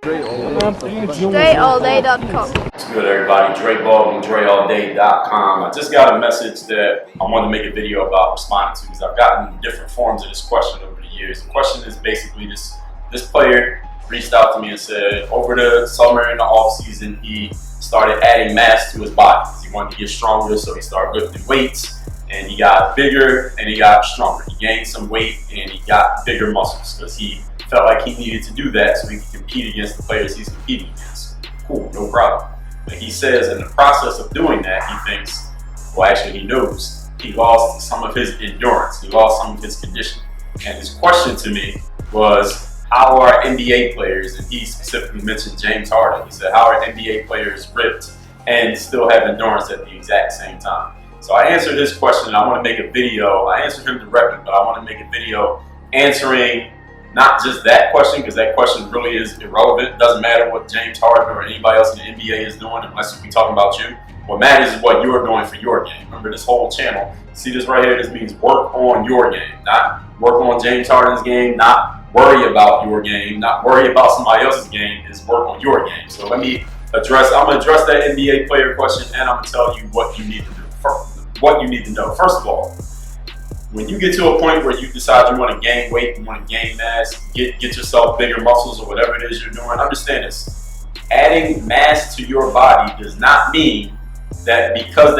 DreAllDay.com. What's good, everybody? Dre Baldwin, DreAllDay.com. I just got a message that I wanted to make a video about responding to because I've gotten different forms of this question over the years. The question is basically this player reached out to me and said over the summer and the off season he started adding mass to his body. He wanted to get stronger, so he started lifting weights and he got bigger and he got stronger. He gained some weight and he got bigger muscles because he felt like he needed to do that so he could compete against the players he's competing against. Cool, no problem. But he says in the process of doing that, he thinks, well, actually he knows, he lost some of his endurance. He lost some of his conditioning. And his question to me was, how are NBA players, and he specifically mentioned James Harden, he said, how are NBA players ripped and still have endurance at the exact same time? So I answered his question and I want to make a video. I answered him directly, but I want to make a video answering not just that question, because that question really is irrelevant. It doesn't matter what James Harden or anybody else in the NBA is doing unless we're talking about you. What matters is what you're doing for your game. Remember this whole channel, see this right here, this means work on your game, not work on James Harden's game, not worry about your game, not worry about somebody else's game, is work on your game. So I'm gonna address that NBA player question and I'm gonna tell you what you need to do, what you need to know. First of all, when you get to a point where you decide you want to gain weight, you want to gain mass, get yourself bigger muscles or whatever it is you're doing, understand this. Adding mass to your body does not mean that because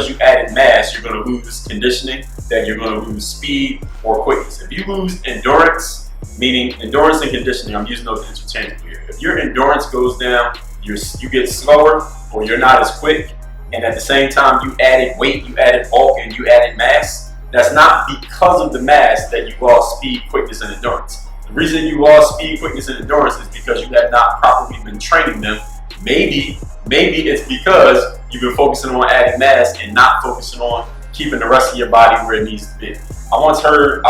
you added mass, you're going to lose conditioning, that you're going to lose speed or quickness. If you lose endurance, meaning endurance and conditioning, I'm using those interchangeably here. If your endurance goes down, you get slower or you're not as quick, and at the same time you added weight, you added bulk, and you added mass, that's not because of the mass that you lost speed, quickness, and endurance. The reason you lost speed, quickness, and endurance is because you have not properly been training them. Maybe it's because you've been focusing on adding mass and not focusing on keeping the rest of your body where it needs to be. I heard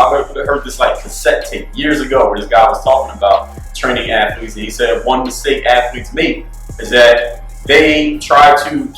this like cassette tape years ago where this guy was talking about training athletes, and he said one mistake athletes make is that they try to do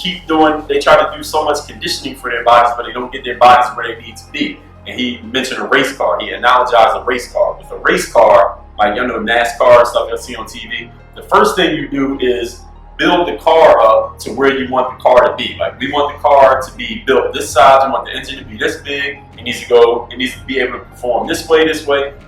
so much conditioning for their bodies, but they don't get their bodies where they need to be. And he mentioned a race car. He analogized a race car. With a race car, like NASCAR and stuff you'll see on TV, the first thing you do is build the car up to where you want the car to be. Like we want the car to be built this size, we want the engine to be this big, it needs to be able to perform this way.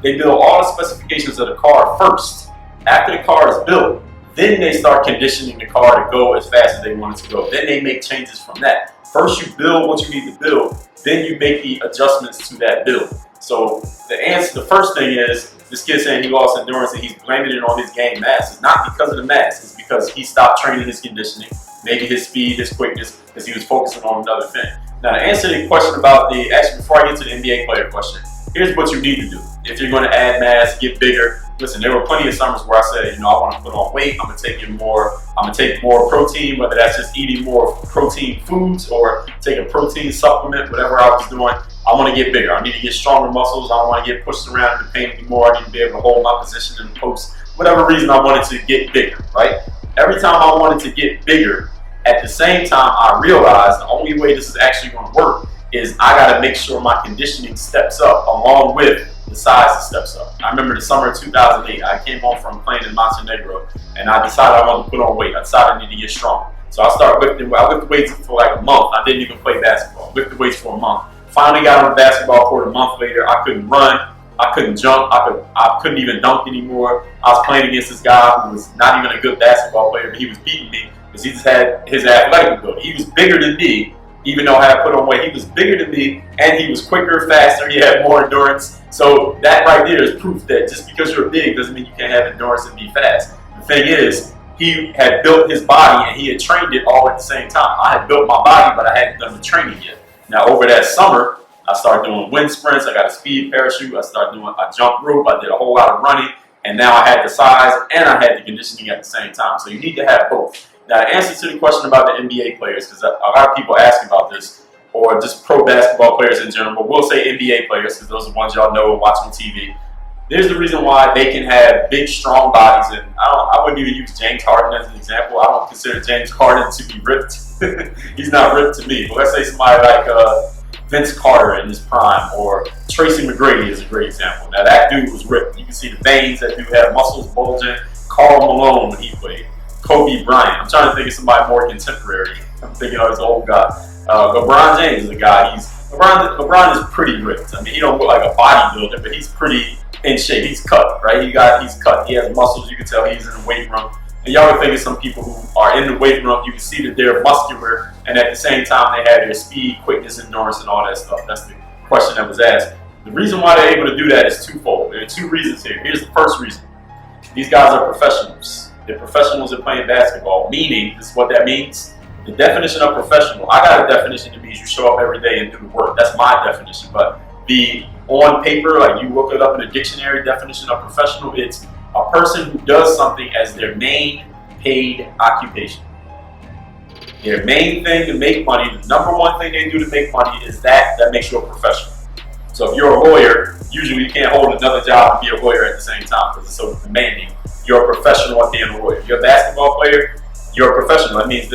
They build all the specifications of the car first. After the car is built, then they start conditioning the car to go as fast as they want it to go. Then they make changes from that. First you build what you need to build, then you make the adjustments to that build. So the first thing is, this kid saying he lost endurance and he's blaming it on his gained mass. It's not because of the mass, it's because he stopped training his conditioning, maybe his speed, his quickness, because he was focusing on another thing. Now to answer the question about before I get to the NBA player question, here's what you need to do. If you're going to add mass, get bigger, listen, there were plenty of summers where I said, I want to put on weight, I'm going to take more protein, whether that's just eating more protein foods or take a protein supplement, whatever I was doing. I want to get bigger. I need to get stronger muscles. I don't want to get pushed around in the paint anymore. I need to be able to hold my position in the post. Whatever reason I wanted to get bigger, right? Every time I wanted to get bigger, at the same time I realized the only way this is actually going to work is I got to make sure my conditioning steps up along with the size steps up. I remember the summer of 2008, I came home from playing in Montenegro and I decided I wanted to put on weight. I decided I need to get strong. So I lifted weights for like a month. I didn't even play basketball. Lifted weights for a month. Finally got on the basketball court a month later. I couldn't run, I couldn't jump, I couldn't even dunk anymore. I was playing against this guy who was not even a good basketball player, but he was beating me because he just had his athletic ability. He was bigger than me, even though I had put on weight. He was bigger than me and he was quicker, faster, he had more endurance. So that right there is proof that just because you're big doesn't mean you can't have endurance and be fast. The thing is, he had built his body and he had trained it all at the same time. I had built my body, but I hadn't done the training yet. Now over that summer, I started doing wind sprints, I got a speed parachute, I jumped rope, I did a whole lot of running, and now I had the size and I had the conditioning at the same time. So you need to have both. Now the answer to the question about the NBA players, because a lot of people ask about this, or just pro basketball players in general, but we'll say NBA players because those are the ones y'all know and watch on TV. There's the reason why they can have big, strong bodies, and I wouldn't even use James Harden as an example. I don't consider James Harden to be ripped. He's not ripped to me. But let's say somebody like Vince Carter in his prime, or Tracy McGrady is a great example. Now that dude was ripped. You can see the veins, that dude had muscles bulging, Karl Malone when he played, Kobe Bryant. I'm trying to think of somebody more contemporary. I'm thinking of this old guy. LeBron James is a guy. LeBron is pretty ripped. I mean, he don't look like a bodybuilder, but he's pretty in shape. He's cut, right? He's cut. He has muscles. You can tell he's in the weight room. And y'all can think of some people who are in the weight room. You can see that they're muscular, and at the same time they have their speed, quickness, endurance, and all that stuff. That's the question that was asked. The reason why they're able to do that is twofold. There are two reasons here. Here's the first reason. These guys are professionals. They're professionals at playing basketball, meaning, this is what that means. The definition of professional, I got a definition that means you show up every day and do the work. That's my definition. But the on paper, like you look it up in a dictionary definition of professional, it's a person who does something as their main paid occupation. Their main thing to make money, the number one thing they do to make money is that makes you a professional. So if you're a lawyer, usually you can't hold another job and be a lawyer at the same time because it's so demanding. You're a professional at being a lawyer. If you're a basketball player, you're a professional. That means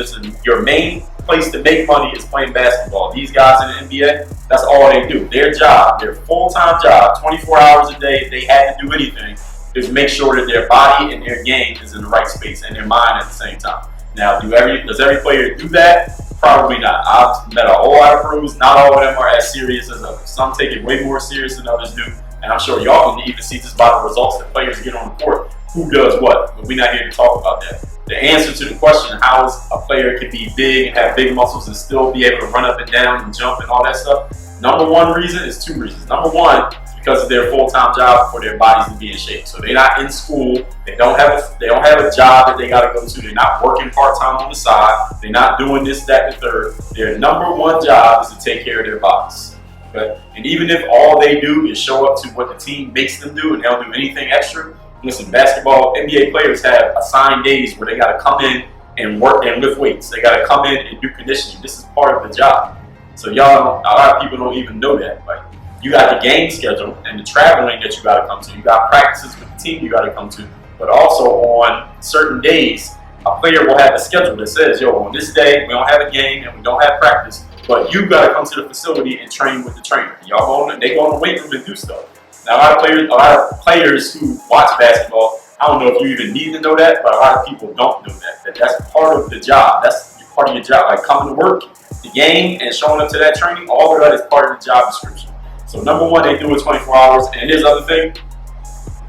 your main place to make money is playing basketball. These guys in the NBA, that's all they do. Their job, their full-time job, 24 hours a day, if they had to do anything, is make sure that their body and their game is in the right space and their mind at the same time. Now, does every player do that? Probably not. I've met a whole lot of pros. Not all of them are as serious as others. Some take it way more serious than others do. And I'm sure y'all can even see this by the results that players get on the court. Who does what? But we're not here to talk about that. The answer to the question, how is a player can be big and have big muscles and still be able to run up and down and jump and all that stuff? Number one reason is two reasons. Number one, because of their full-time job for their bodies to be in shape. So they're not in school. They don't have a job that they got to go to. They're not working part-time on the side. They're not doing this, that, and the third. Their number one job is to take care of their bodies. Okay? And even if all they do is show up to what the team makes them do and they don't do anything extra, listen, basketball, NBA players have assigned days where they got to come in and work and lift weights. They got to come in and do conditioning. This is part of the job. So y'all, a lot of people don't even know that. Like, you got the game schedule and the traveling that you got to come to. You got practices with the team you got to come to. But also on certain days, a player will have a schedule that says, yo, on this day, we don't have a game and we don't have practice, but you got to come to the facility and train with the trainer. They go in the weight room and do stuff. Now, a lot of players who watch basketball, I don't know if you even need to know that, but a lot of people don't know that. That's part of the job. That's part of your job. Like coming to work, the game, and showing up to that training, all of that is part of the job description. So number one, they do it 24 hours. And here's the other thing.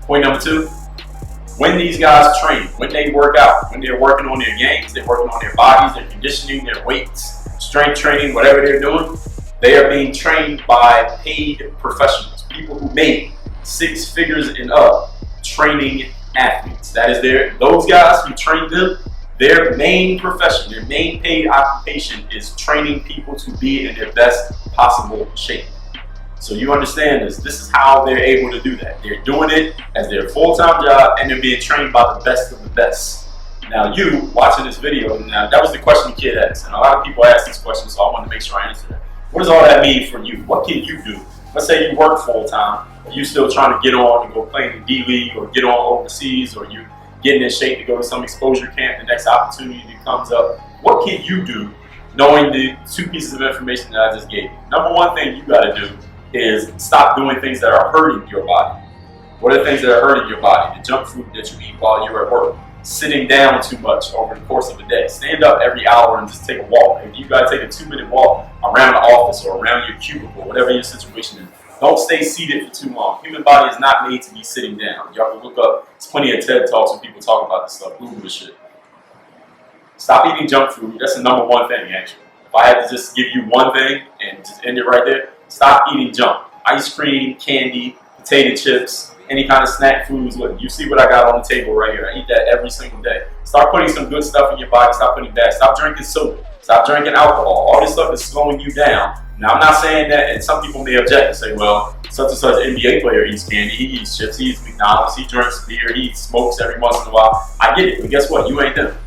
Point number two. When these guys train, when they work out, when they're working on their games, they're working on their bodies, their conditioning, their weights, strength training, whatever they're doing, they are being trained by paid professionals, people who make 6 figures and up, training athletes. That is those guys who train them, their main profession, their main paid occupation is training people to be in their best possible shape. So you understand this is how they're able to do that. They're doing it as their full-time job and they're being trained by the best of the best. Now you, watching this video, now that was the question the kid asked, and a lot of people ask these questions, so I want to make sure I answer that. What does all that mean for you? What can you do? Let's say you work full-time, but you're still trying to get on and go play in the D-League or get on overseas, or you're getting in shape to go to some exposure camp, the next opportunity that comes up. What can you do knowing the 2 pieces of information that I just gave you? Number one thing you got to do is stop doing things that are hurting your body. What are the things that are hurting your body? The junk food that you eat while you're at work. Sitting down too much over the course of a day. Stand up every hour and just take a walk. If you got to take a 2-minute walk around the office or around your cubicle, whatever your situation is, don't stay seated for too long. Human body is not made to be sitting down. Y'all can look up, there's plenty of TED Talks where people talk about this stuff. Google this shit. Stop eating junk food. That's the number one thing, actually. If I had to just give you one thing and just end it right there, stop eating junk. Ice cream, candy, potato chips, any kind of snack foods. Look, you see what I got on the table right here. I eat that every single day. Start putting some good stuff in your body. Stop putting bad. Stop drinking soda. Stop drinking alcohol. All this stuff is slowing you down. Now, I'm not saying that, and some people may object and say, well, such and such NBA player eats candy, he eats chips, he eats McDonald's, he drinks beer, he smokes every once in a while. I get it, but guess what? You ain't them.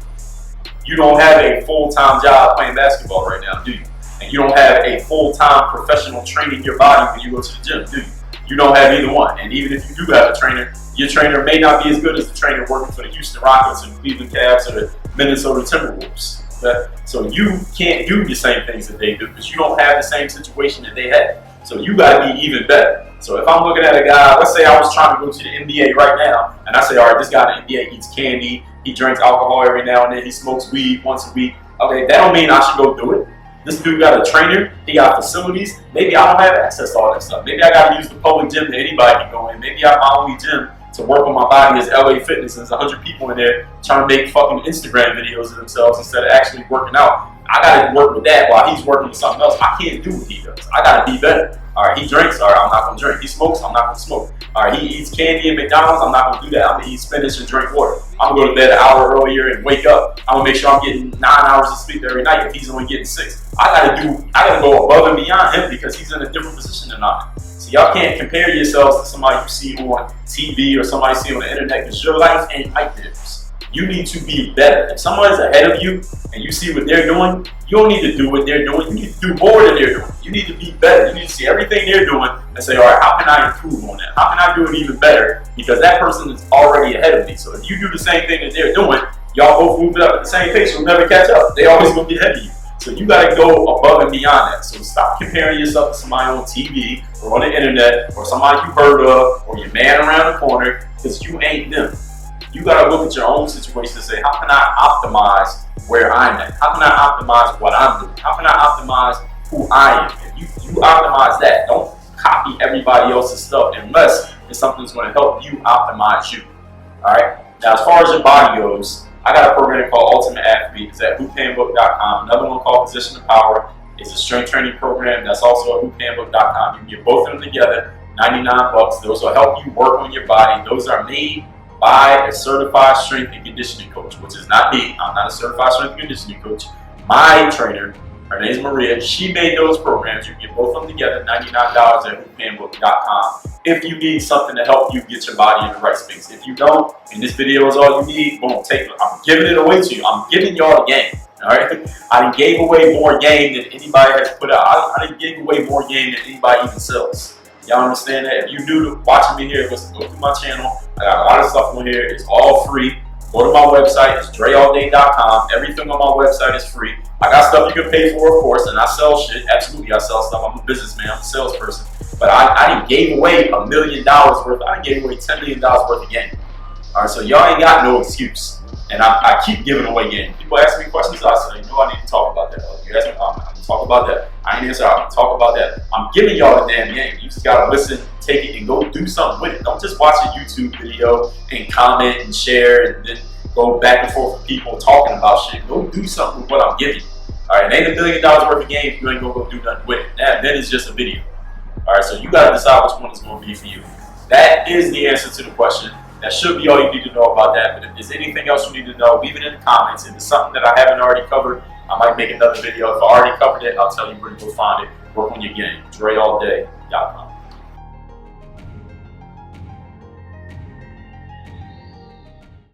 You don't have a full-time job playing basketball right now, do you? And you don't have a full-time professional training your body when you go to the gym, do you? You don't have either one. And even if you do have a trainer, your trainer may not be as good as the trainer working for the Houston Rockets or the Cleveland Cavs or the Minnesota Timberwolves. Okay? So you can't do the same things that they do because you don't have the same situation that they have. So you got to be even better. So if I'm looking at a guy, let's say I was trying to go to the NBA right now, and I say, all right, this guy in the NBA eats candy, he drinks alcohol every now and then, he smokes weed once a week. Okay, that don't mean I should go do it. This dude got a trainer, he got facilities. Maybe I don't have access to all that stuff. Maybe I got to use the public gym that anybody can go in. Maybe I have my only gym to work on my body is LA Fitness, and there's 100 people in there trying to make fucking Instagram videos of themselves instead of actually working out. I gotta work with that while he's working with something else. I can't do what he does. I gotta be better. All right, he drinks. All right, I'm not gonna drink. He smokes. I'm not gonna smoke. All right, he eats candy at McDonald's. I'm not gonna do that. I'm gonna eat spinach and drink water. I'm gonna go to bed an hour earlier and wake up. I'm gonna make sure I'm getting 9 hours of sleep every night if he's only getting 6. I gotta go above and beyond him because he's in a different position than I am. So y'all can't compare yourselves to somebody you see on TV or somebody you see on the internet because your life ain't like theirs. You need to be better. If someone's ahead of you and you see what they're doing, you don't need to do what they're doing. You need to do more than they're doing. You need to be better. You need to see everything they're doing and say, all right, how can I improve on that? How can I do it even better? Because that person is already ahead of me. So if you do the same thing that they're doing, y'all both move it up at the same pace, you'll never catch up. They always gonna be ahead of you. So you gotta go above and beyond that. So stop comparing yourself to somebody on TV or on the internet or somebody you heard of or your man around the corner because you ain't them. You gotta look at your own situation and say, how can I optimize where I'm at? How can I optimize what I'm doing? How can I optimize who I am? If you optimize that, don't copy everybody else's stuff unless it's something that's gonna help you optimize you. All right. Now, as far as your body goes, I got a program called Ultimate Athlete. It's at hoophandbook.com. Another one called Position of Power is a strength training program that's also at hoophandbook.com. You can get both of them together, $99. Those will help you work on your body. Those are made by a certified strength and conditioning coach, which is not me. I'm not a certified strength and conditioning coach. My trainer, her name is Maria. She made those programs. You can get both of them together, $99 at hoophandbook.com. If you need something to help you get your body in the right space. If you don't, and this video is all you need, boom, take it. I'm giving it away to you. I'm giving y'all the game. All right. I done gave away more game than anybody has put out. I done gave away more game than anybody even sells. Y'all understand that? If you're new to watching me here, listen, go through my channel. I got a lot of stuff on here. It's all free. Go to my website. It's dreallday.com. Everything on my website is free. I got stuff you can pay for, of course, and I sell shit. Absolutely, I sell stuff. I'm a businessman. I'm a salesperson. But I didn't gave away $1 million worth. I gave away $10 million worth of game. All right, so y'all ain't got no excuse. And I keep giving away game. People ask me questions. I say, no, I need to talk about that. You ask me, I'm going to talk about that. I ain't answer. I'm going to talk about that. I'm giving y'all the damn game. You just got to listen, take it, and go do something with it. Don't just watch a YouTube video and comment and share and then go back and forth with people talking about shit. Go do something with what I'm giving you. All right, it ain't $1 million worth of game if you ain't going to go do nothing with it. Then it's just a video. All right, so you got to decide which one is going to be for you. That is the answer to the question. That should be all you need to know about that. But if there's anything else you need to know, leave it in the comments. If it's something that I haven't already covered, I might make another video. If I already covered it, I'll tell you where to go find it. Work on your game. DreAllDay.com.